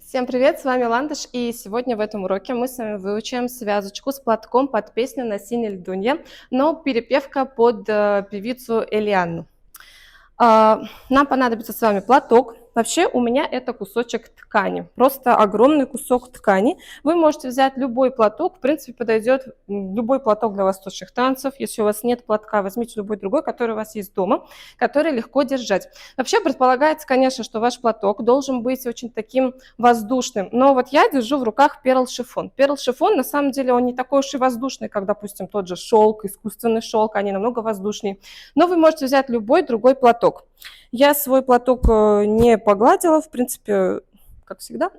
Всем привет, с вами Ландыш, и сегодня в этом уроке мы с вами выучим связочку с платком под песню «На синей льдуне», но перепевка под певицу Элианну. Нам понадобится с вами платок. Вообще у меня это кусочек ткани, просто огромный кусок ткани. Вы можете взять любой платок, в принципе подойдет любой платок для восточных танцев. Если у вас нет платка, возьмите любой другой, который у вас есть дома, который легко держать. Вообще предполагается, конечно, что ваш платок должен быть очень таким воздушным. Но вот я держу в руках перл-шифон. Перл-шифон, на самом деле, он не такой уж и воздушный, как, допустим, тот же шелк, искусственный шелк, они намного воздушнее. Но вы можете взять любой другой платок. Я свой платок не погладила, в принципе, как всегда,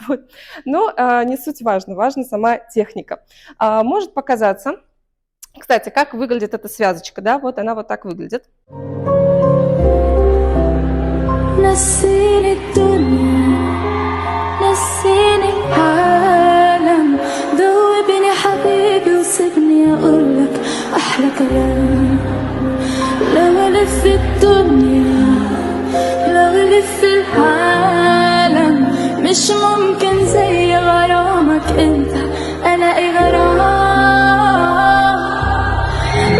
вот. Но не суть важно, важна сама техника. Может показаться, кстати, как выглядит эта связочка, да, вот она вот так выглядит. في العالم مش ممكن زي غرامك انت الاقي غرام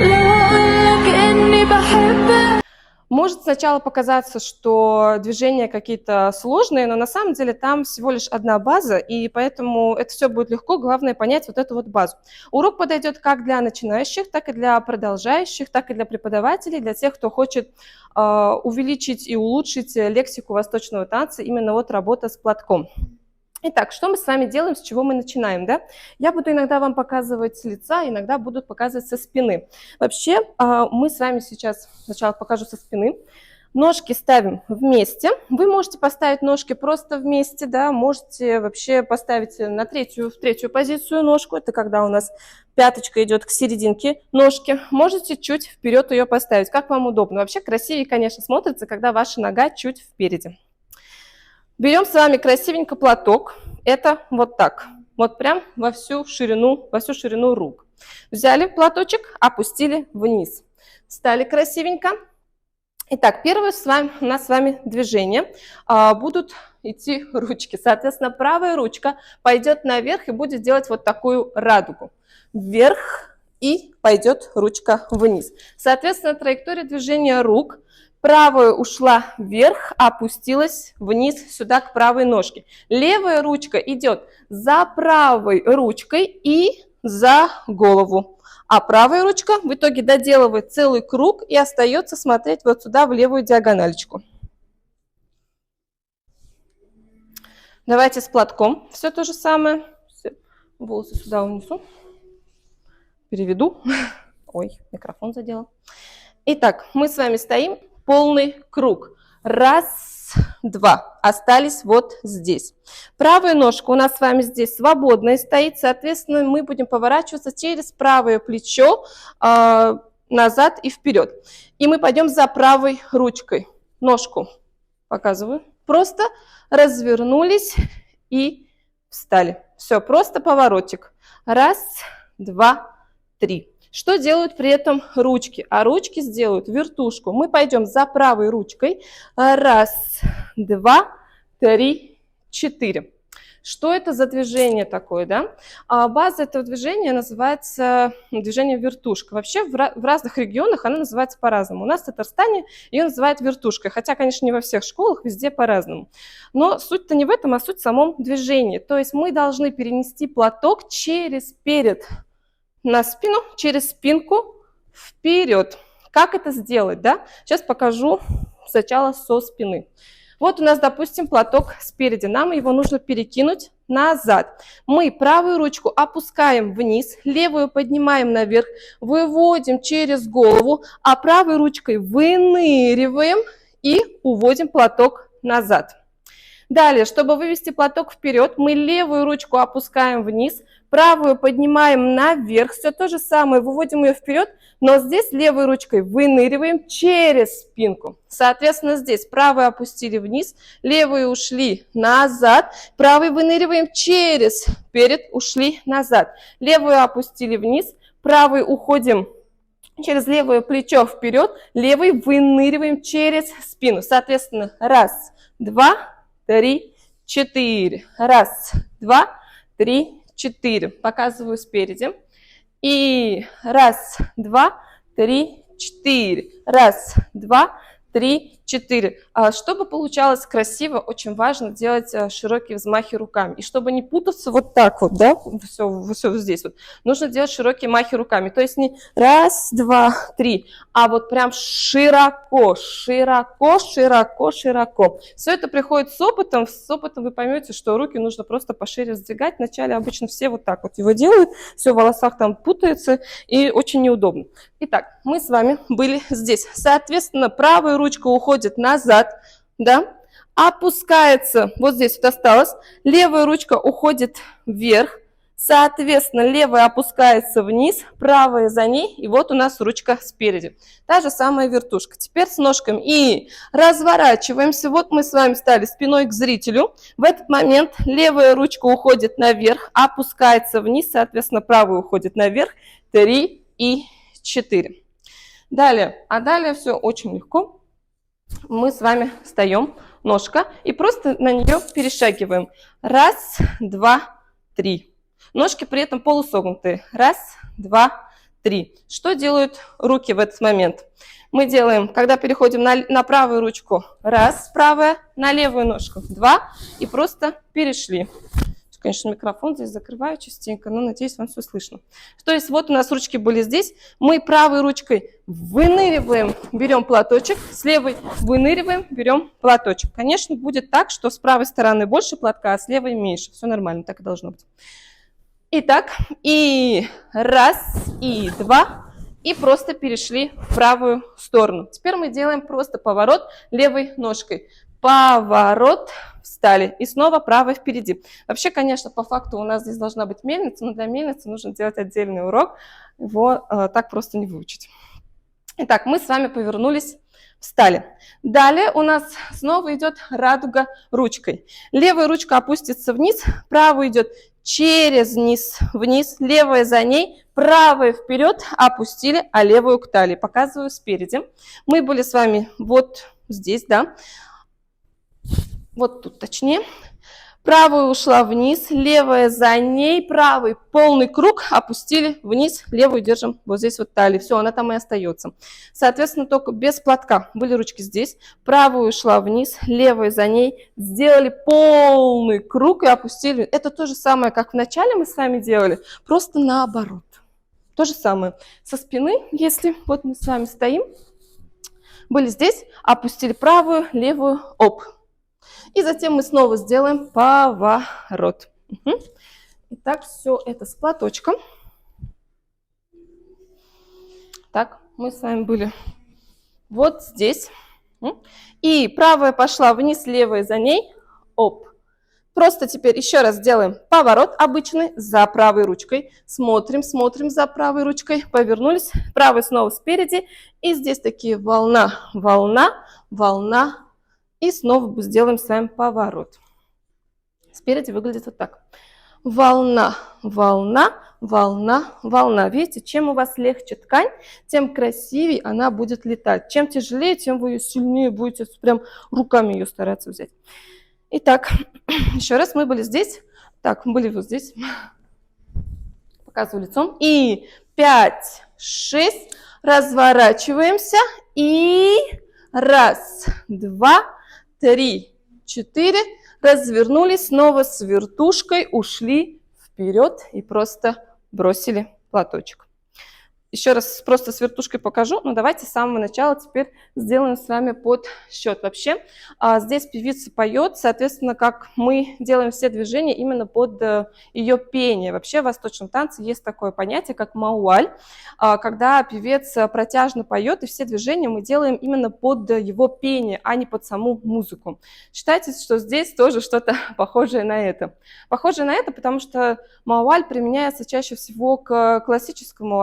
لو اقولك اني بحبك. Может сначала показаться, что движения какие-то сложные, но на самом деле там всего лишь одна база, и поэтому это все будет легко, главное понять вот эту вот базу. Урок подойдет как для начинающих, так и для продолжающих, так и для преподавателей, для тех, кто хочет увеличить и улучшить лексику восточного танца, именно вот работа с платком. Итак, что мы с вами делаем, с чего мы начинаем, да? Я буду иногда вам показывать с лица, иногда буду показывать со спины. Вообще, мы с вами сейчас сначала покажу со спины. Ножки ставим вместе. Вы можете поставить ножки просто вместе, да, можете вообще поставить в третью позицию ножку. Это когда у нас пяточка идет к серединке ножки. Можете чуть вперед ее поставить, как вам удобно. Вообще красивее, конечно, смотрится, когда ваша нога чуть впереди. Берем с вами красивенько платок. Это вот так. Вот прям во всю ширину рук. Взяли платочек, опустили вниз. Встали красивенько. Итак, первое у нас с вами движение. Будут идти ручки. Соответственно, правая ручка пойдет наверх и будет делать вот такую радугу. Вверх и пойдет ручка вниз. Соответственно, траектория движения рук. Правая ушла вверх, опустилась вниз сюда к правой ножке. Левая ручка идет за правой ручкой и за голову. А правая ручка в итоге доделывает целый круг и остается смотреть вот сюда в левую диагоналечку. Давайте с платком все то же самое. Волосы сюда унесу. Переведу. Ой, микрофон задела. Итак, мы с вами стоим. Полный круг. Раз, два. Остались вот здесь. Правая ножка у нас с вами здесь свободная стоит. Соответственно, мы будем поворачиваться через правое плечо назад и вперед. И мы пойдем за правой ручкой. Ножку показываю. Просто развернулись и встали. Все, просто поворотик. Раз, два, три. Что делают при этом ручки? А ручки сделают вертушку. Мы пойдем за правой ручкой. Раз, два, три, четыре. Что это за движение такое, да? База этого движения называется движение вертушка. Вообще в разных регионах она называется по-разному. У нас в Татарстане ее называют вертушкой. Хотя, конечно, не во всех школах, везде по-разному. Но суть-то не в этом, а суть в самом движении. То есть мы должны перенести платок через перед на спину, через спинку, вперед. Как это сделать, да? Сейчас покажу сначала со спины. Вот у нас, допустим, платок спереди. Нам его нужно перекинуть назад. Мы правую ручку опускаем вниз, левую поднимаем наверх, выводим через голову, а правой ручкой выныриваем и уводим платок назад. Далее, чтобы вывести платок вперед, мы левую ручку опускаем вниз, правую поднимаем наверх, все то же самое, выводим ее вперед, но здесь левой ручкой выныриваем через спинку. Соответственно, здесь правую опустили вниз, левую ушли назад, правой выныриваем через перед, ушли назад. Левую опустили вниз, правой уходим через левое плечо вперед, левой выныриваем через спину. Соответственно, раз, два, 3, 4. Раз, два, три, 4. Показываю спереди. И раз, два, три, 4. Раз, два, три, 4. Чтобы получалось красиво, очень важно делать широкие взмахи руками. И чтобы не путаться вот так вот, да, все здесь вот, нужно делать широкие махи руками. То есть не раз, два, три, а вот прям широко, широко, широко, широко. Все это приходит с опытом. С опытом вы поймете, что руки нужно просто пошире сдвигать. Вначале обычно все вот так вот его делают, все в волосах там путается и очень неудобно. Итак, мы с вами были здесь. Соответственно, правая ручка уходит назад, да, опускается, вот здесь вот осталось, левая ручка уходит вверх, соответственно, левая опускается вниз, правая за ней, и вот у нас ручка спереди. Та же самая вертушка. Теперь с ножками и разворачиваемся. Вот мы с вами стали спиной к зрителю. В этот момент левая ручка уходит наверх, опускается вниз, соответственно, правая уходит наверх. 3 и 4. Далее, далее все очень легко. Мы с вами встаем, ножка, и просто на нее перешагиваем. Раз, два, три. Ножки при этом полусогнутые. Раз, два, три. Что делают руки в этот момент? Мы делаем, когда переходим на правую ручку, раз, правая, на левую ножку, два, и просто перешли. Конечно, микрофон здесь закрываю частенько, но надеюсь, вам все слышно. То есть вот у нас ручки были здесь. Мы правой ручкой выныриваем, берем платочек, с левой выныриваем, берем платочек. Конечно, будет так, что с правой стороны больше платка, а с левой меньше. Все нормально, так и должно быть. Итак, и раз, и два, и просто перешли в правую сторону. Теперь мы делаем просто поворот левой ножкой. Поворот, встали, и снова правая впереди. Вообще, конечно, по факту у нас здесь должна быть мельница, но для мельницы нужно делать отдельный урок, его так просто не выучить. Итак, мы с вами повернулись, встали. Далее у нас снова идет радуга ручкой. Левая ручка опустится вниз, правая идет через низ, вниз, левая за ней, правая вперед, опустили, а левую к талии. Показываю спереди. Мы были с вами вот здесь, да. Вот тут точнее. Правая ушла вниз, левая за ней, правый полный круг, опустили вниз, левую держим вот здесь вот талии. Все, она там и остается. Соответственно, только без платка. Были ручки здесь, правая ушла вниз, левая за ней, сделали полный круг и опустили. Это то же самое, как в начале мы с вами делали, просто наоборот. То же самое. Со спины, если вот мы с вами стоим, были здесь, опустили правую, левую, оп. И затем мы снова сделаем поворот. Угу. Итак, все это с платочком. Так, мы с вами были вот здесь. И правая пошла вниз, левая за ней. Оп. Просто теперь еще раз делаем поворот обычный за правой ручкой. Смотрим, смотрим за правой ручкой. Повернулись. Правая снова спереди. И здесь такие волна, волна, волна. И снова сделаем с вами поворот. Спереди выглядит вот так. Волна, волна, волна, волна. Видите, чем у вас легче ткань, тем красивее она будет летать. Чем тяжелее, тем вы ее сильнее будете прям руками ее стараться взять. Итак, еще раз мы были здесь. Так, мы были вот здесь. Показываю лицом. И 5, 6. Разворачиваемся. И раз, два, 3, 4. Развернулись, снова с вертушкой ушли вперед и просто бросили платочек. Еще раз просто с вертушкой покажу, но давайте с самого начала теперь сделаем с вами подсчет. Вообще здесь певица поет, соответственно, как мы делаем все движения именно под ее пение. Вообще в восточном танце есть такое понятие, как мауаль, когда певец протяжно поет, и все движения мы делаем именно под его пение, а не под саму музыку. Считайте, что здесь тоже что-то похожее на это. Похожее на это, потому что мауаль применяется чаще всего к классическому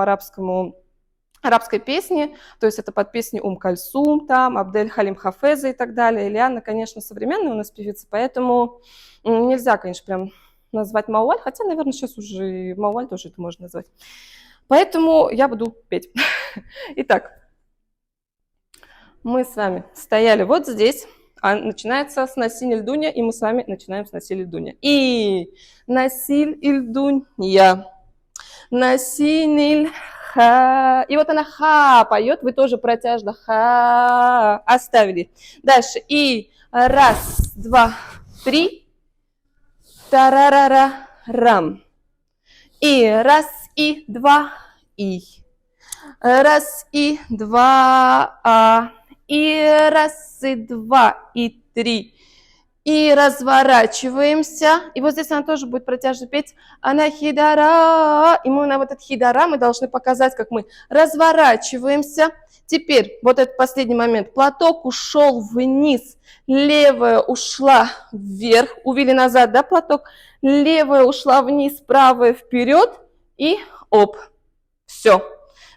арабской песни, то есть это под песни Кальсум, там, Абдель Халим Хафеза и так далее. Ильяна, конечно, современная у нас певица, поэтому нельзя, конечно, прям назвать мауаль, хотя, наверное, сейчас уже мауаль тоже это можно назвать. Поэтому я буду петь. Итак, мы с вами стояли вот здесь, А начинается с Насиль Ильдуня, и мы с вами начинаем с Насиль Ильдуня. И Насиль Ильдунья. Насиль ха. И вот она ха поет, вы тоже протяжно ха оставили. Дальше. И раз, два, три. Тарарара рам. И раз, и два, и. Раз, и два, и раз, и два, и три. И разворачиваемся. И вот здесь она тоже будет протяжно петь. Она хидара. И мы на вот этот хидара мы должны показать, как мы разворачиваемся. Теперь вот этот последний момент. Платок ушел вниз. Левая ушла вверх. Увели назад, да, платок? Левая ушла вниз, правая вперед. И оп. Все.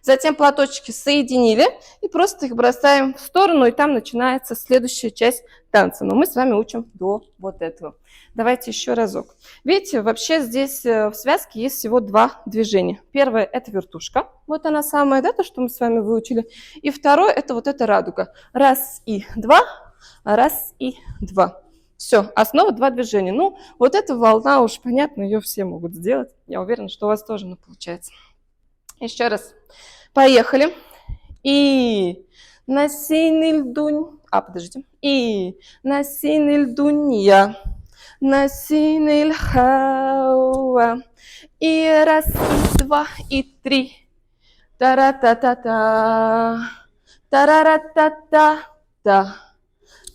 Затем платочки соединили и просто их бросаем в сторону, и там начинается следующая часть танца. Но мы с вами учим до вот этого. Давайте еще разок. Видите, вообще здесь в связке есть всего два движения. Первое – это вертушка. Вот она самая, да, то, что мы с вами выучили. И второе – это вот эта радуга. Раз и два, раз и два. Все, основа два движения. Ну, вот эта волна уж понятно, ее все могут сделать. Я уверена, что у вас тоже она получается. Еще раз. Поехали. И на синель дунь. Подождите. И на синель дунья. На синель хауа. И раз, и два, и три. Тара-та-та-та. Тара-ра-та-та-та.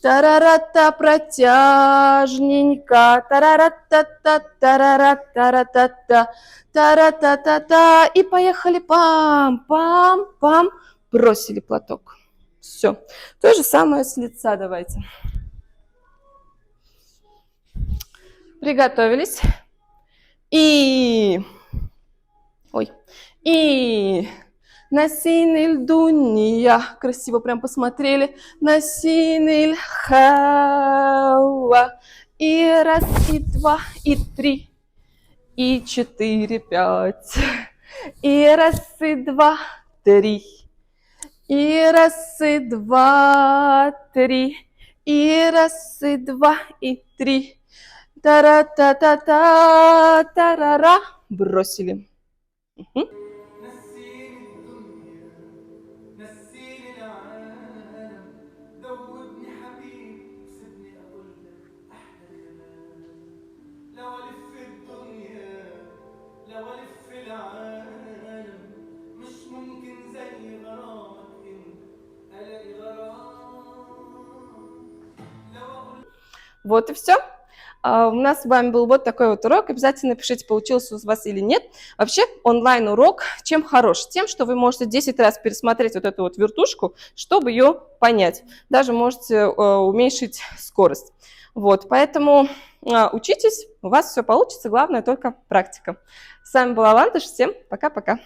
Тарарата протяжненько, тарарата-та, тарарата-та, тара-та-та-та, и поехали, пам-пам-пам, бросили платок. Все. То же самое с лица давайте. Приготовились. И Насинель дунья. Красиво прям посмотрели. Насинель хауа. И раз, и два, и три, и четыре, пять. И раз, и два, три. И раз, и два, три. И раз, и два, и три. Тара-та-та-та, тарара. Бросили. Угу. Вот и все. У нас с вами был вот такой вот урок. Обязательно напишите, получился у вас или нет. Вообще онлайн-урок чем хорош? Тем, что вы можете 10 раз пересмотреть вот эту вот вертушку, чтобы ее понять. Даже можете уменьшить скорость. Вот, поэтому учитесь, у вас все получится. Главное только практика. С вами была Лантыш. Всем пока-пока.